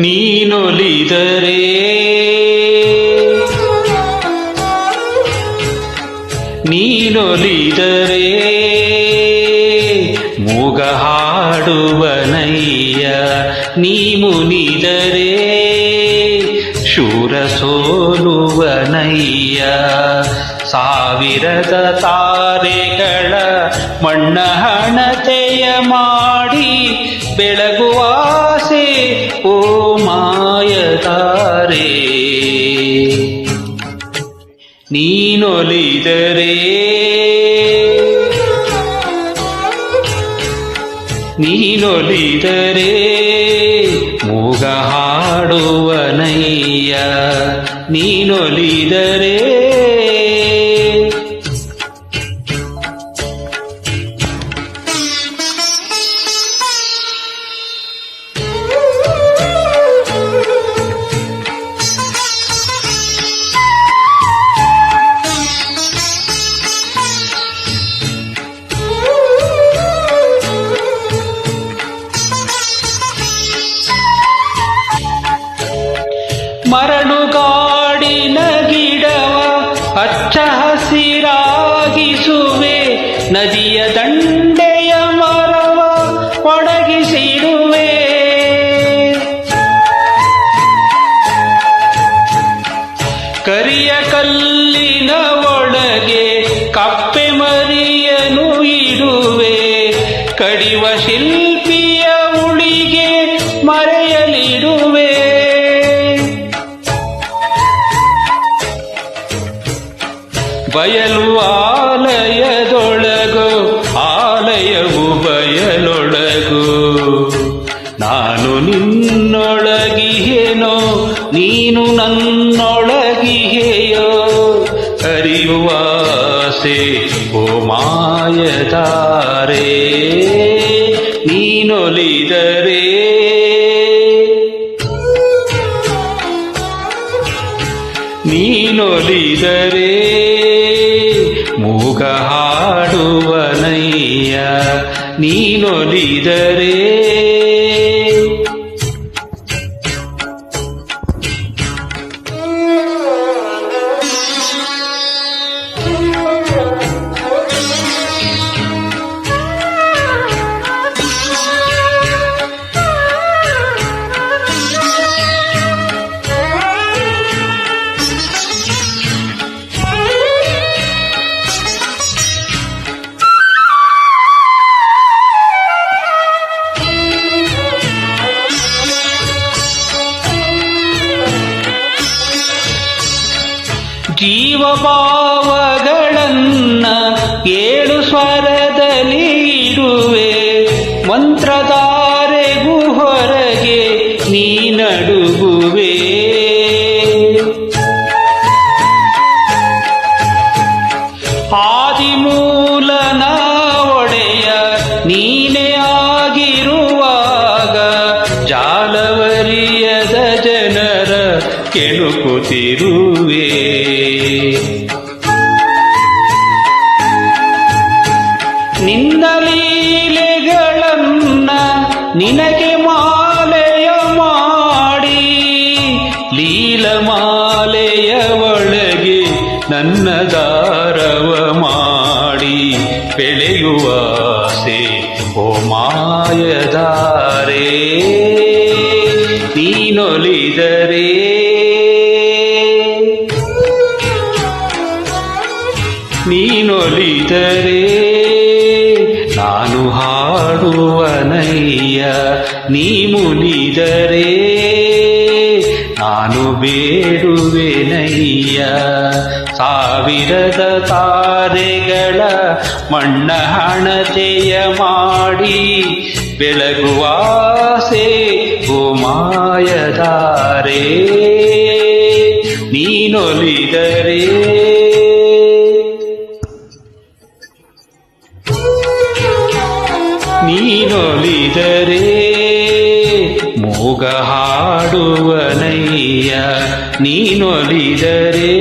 ನೀನೊಲಿದರೆ ನೀನೊಲಿದರೆ ಮೂಗ ಹಾಡುವನಯ್ಯ, ನೀ ಮುನಿದರೆ ಶೂರ ಸೋಲುವನಯ್ಯ. ಸಾವಿರದ ತಾರೆಗಳ ಮಣ್ಣ ಹಣತೆಯ ಮಾಡಿ ಬೆಳಗುವಾಸೆ ಓ ಮಾಯತಾರೆ. ನೀನೊಲಿದರೆ ನೀನೊಲಿದರೆ ಮೂಗ ಹಾಡುವನಯ್ಯ, ನೀನೊಲಿದರೆ ಮರಳುಗಾಡಿನ ಗಿಡವ ಹಚ್ಚ ಹಸಿರಾಗಿಸುವೆ, ನದಿಯ ದಂಡೆಯ ಮರವ ಒಣಗಿಸಿರುವೆ. ಕರಿಯ ಕಲ್ಲಿನ ಒಳಗೆ ಕಪ್ಪೆ ಮರಿಯನು ಇಡುವೆ, ಕಡಿವ ಶಿಲ್ಪಿಯ ಉಳಿಗೆ ಮರೆಯಲಿಡುವೆ. ಬಯಲು ಆಲಯದೊಳಗು ಆಲಯವು ಬಯಲೊಳಗು, ನಾನು ನಿನ್ನೊಳಗಿಹೇನೋ ನೀನು ನನ್ನೊಳಗಿಹೆಯೋ, ಅರಿಯುವಾಸೆ ಓ ಮಾಯತಾರೆ. ನೀನೊಲಿದರೆ ನೀನೊಲಿದರೆ ಮೂಗ ಹಾಡುವನಯ್ಯ, ನೀನೊಲಿದರೆ ಜೀವಭಾವಗಳನ್ನ ಏಳು ಸ್ವರದಲ್ಲಿ ಇಡುವೆ, ಮಂತ್ರಧಾರೆಗೂ ಹೊರಗೆ ನೀನಡುಗುವೆ. ಆದಿಮೂಲನ ಒಡೆಯ ನೀನೇ ಆಗಿರುವಾಗ, ಜಾಲವರಿಯದ ಜನರ ಕೆಣಕುತ್ತಿರುವೆ. ನಿನ್ನ ಲೀಲೆಗಳನ್ನ ನಿನಗೆ ಮಾಲೆಯ ಮಾಡಿ, ಲೀಲಮಾಲೆಯ ಒಳಗೆ ನನ್ನ ದಾರವ ಮಾಡಿ ಬೆಳೆಯುವಾಸೆ ಓ ಮಾಯದಾರೆ. ನೀನೊಲಿದರೆ ನೀನೊಲಿದರೆ ನಾನು ಹಾಡುವನಯ್ಯ, ನೀ ಮುನಿದರೆ ನಾನು ಬೇಡುವೆನಯ್ಯ. ಸಾವಿರದ ತಾರೆಗಳ ಮಣ್ಣ ಹಣತೆಯ ಮಾಡಿ ಬೆಳಗುವಾಸೆ ಓ ಮಾಯದಾರೆ. ನೀನೊಲಿದರೆ ನೀನೊಲಿದರೆ ಮೂಗ ಹಾಡುವನಯ್ಯ, ನೀನೊಲಿದರೆ